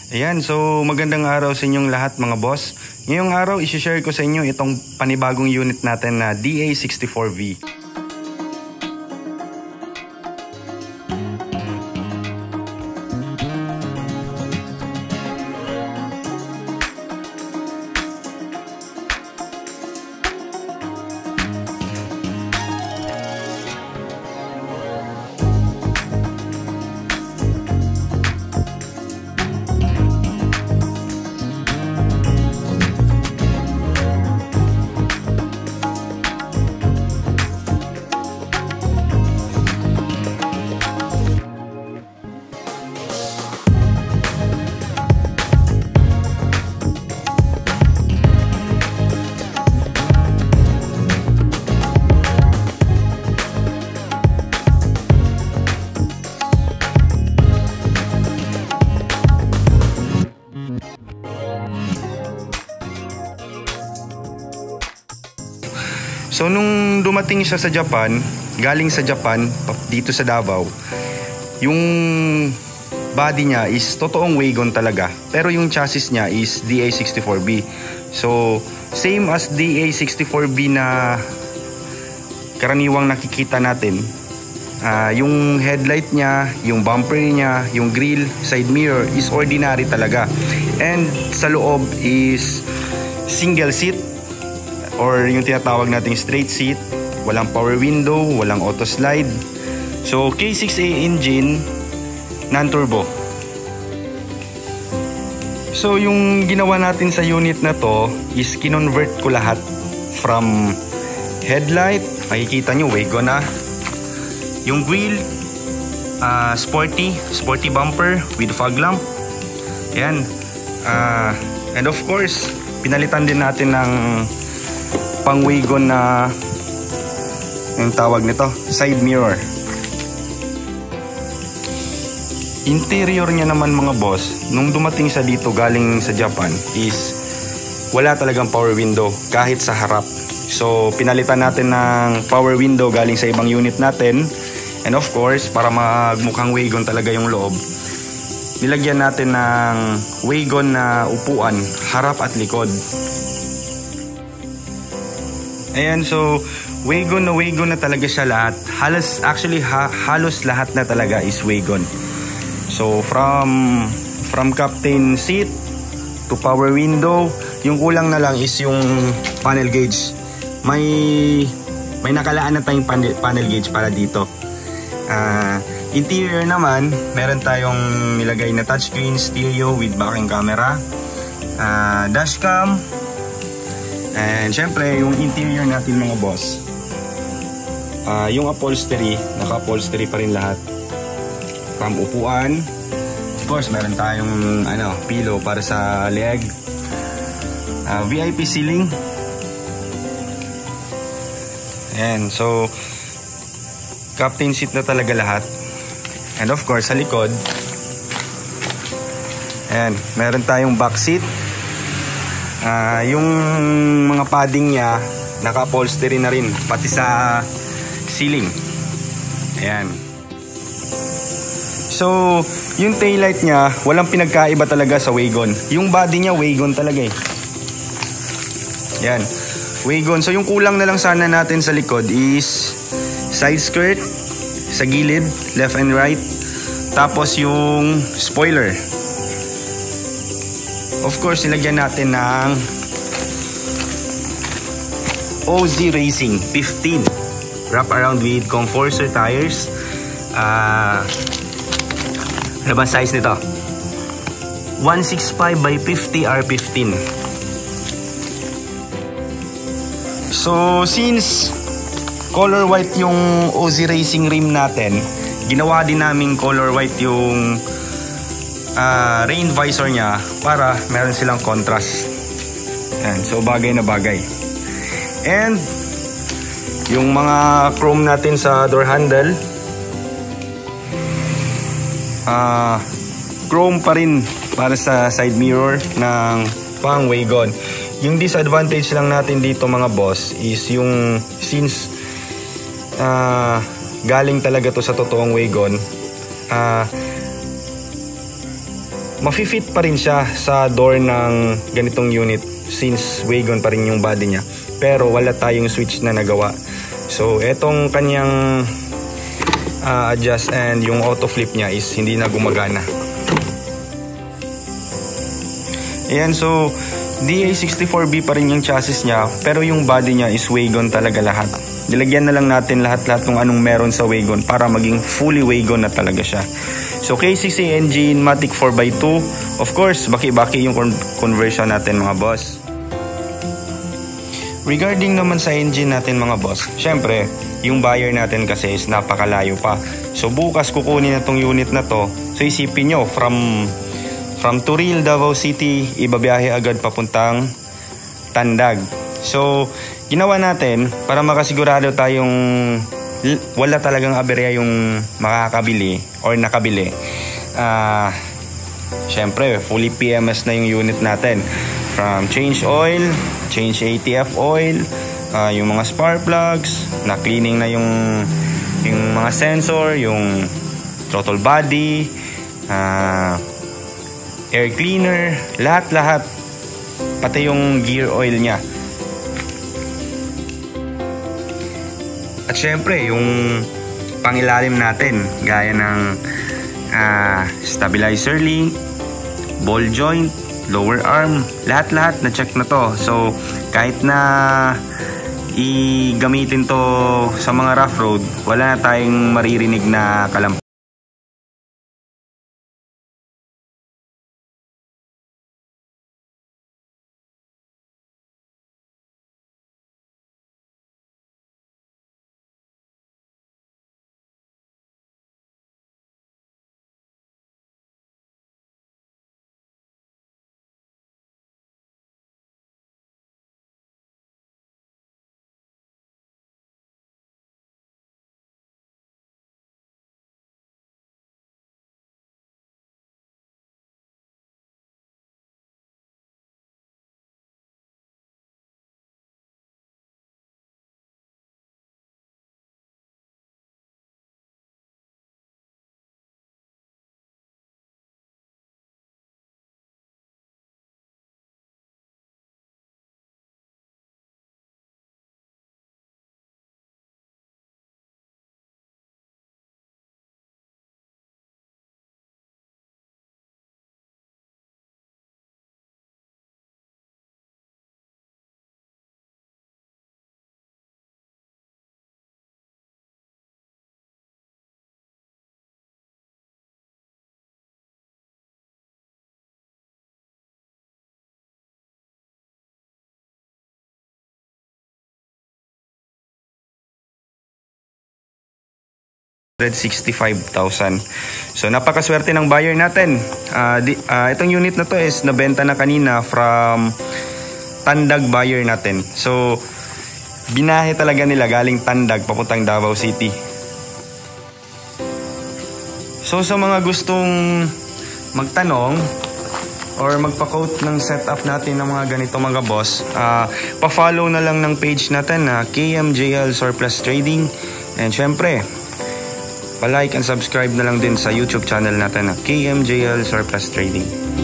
Ayan, so magandang araw sa inyong lahat mga boss. Ngayong araw, isi-share ko sa inyo itong panibagong unit natin na DA64V. So nung dumating siya sa Japan, galing sa Japan dito sa Davao, yung body niya is totoong wagon talaga. Pero yung chassis niya is DA64B. So same as DA64B na karaniwang nakikita natin. Yung headlight niya, yung bumper niya, yung grill, side mirror is ordinary talaga. And sa loob is single seat or yung tinatawag nating straight seat, walang power window, walang auto slide. So K6A engine, non-turbo. So yung ginawa natin sa unit na to is kinonvert ko lahat from headlight, makikita nyo wagon na. Yung grill, sporty bumper with fog lamp. Ayan. And of course, pinalitan din natin ng pang wagon na yung tawag nito, side mirror. Interior niya naman mga boss, nung dumating sa dito galing sa Japan is wala talagang power window kahit sa harap. So pinalitan natin ng power window galing sa ibang unit natin. And of course, para magmukhang wagon talaga yung loob, nilagyan natin ng wagon na upuan, harap at likod. Ayan, so wagon na talaga siya lahat. Halos lahat na talaga is wagon. So from captain seat to power window, yung kulang na lang is yung panel gauge. May nakalaan na tayong panel gauge para dito. Interior naman, meron tayong nilagay na touchscreen stereo with backing camera, dashcam. And syempre, yung interior natin mga boss, yung upholstery, naka-upholstery pa rin lahat. From upuan, of course, meron tayong pillow para sa leg. VIP ceiling. Ayan, so captain seat na talaga lahat. And of course, sa likod, ayan, meron tayong back seat. Yung mga padding niya naka-upholstery na rin pati sa ceiling. Ayan. So yung taillight niya walang pinagkaiba talaga sa wagon. Yung body niya wagon talaga eh. Ayan, wagon. So yung kulang na lang sana natin sa likod is side skirt sa gilid, left and right. Tapos yung spoiler, of course, nilagyan natin ng OZ Racing 15 wrap around with Comforter tires. Ano ba size nito? 165 by 50 R15. So since color white yung OZ Racing rim natin, ginawa din namin color white yung rain visor niya para meron silang contrast. Ayan, so bagay na bagay. And yung mga chrome natin sa door handle, chrome pa rin para sa side mirror ng pang wagon. Yung disadvantage lang natin dito mga boss is yung since galing talaga to sa totoong wagon, mafi-fit pa rin siya sa door ng ganitong unit since wagon pa rin yung body niya. Pero wala tayong switch na nagawa. So etong kanyang adjust and yung auto flip niya is hindi na gumagana. Ayan, so DA64B pa rin yung chassis niya, pero yung body niya is wagon talaga lahat. Nilagyan na lang natin lahat-lahat ng anong meron sa wagon para maging fully wagon na talaga siya. So K6A engine, Matic 4x2. Of course, baki-baki yung conversion natin mga boss. Regarding naman sa engine natin mga boss, syempre, yung buyer natin kasi is napakalayo pa. So bukas kukunin na tong unit na to. So isipin nyo, from Turil, Davao City, ibabiyahe agad papuntang Tandag. So ginawa natin para makasigurado tayong wala talagang aberya yung makakabili or nakabili. Syempre, fully PMS na yung unit natin. From change oil, change ATF oil, yung mga spark plugs, na-cleaning na yung mga sensor, yung throttle body, air cleaner, lahat-lahat. Pati yung gear oil niya. At syempre, yung pangilalim natin, gaya ng stabilizer link, ball joint, lower arm, lahat-lahat na check na to. So kahit na igamitin to sa mga rough road, wala na tayong maririnig na kalampas. $165,000. So napakaswerte ng buyer natin. Itong unit na to is nabenta na kanina from Tandag buyer natin. So binahe talaga nila galing Tandag papuntang Davao City. So sa mga gustong magtanong or magpa-quote ng setup natin ng mga ganito mga boss, pa-follow na lang ng page natin na KMJL Surplus Trading. And syempre, pa-like and subscribe na lang din sa YouTube channel natin na KMJL Surplus Trading.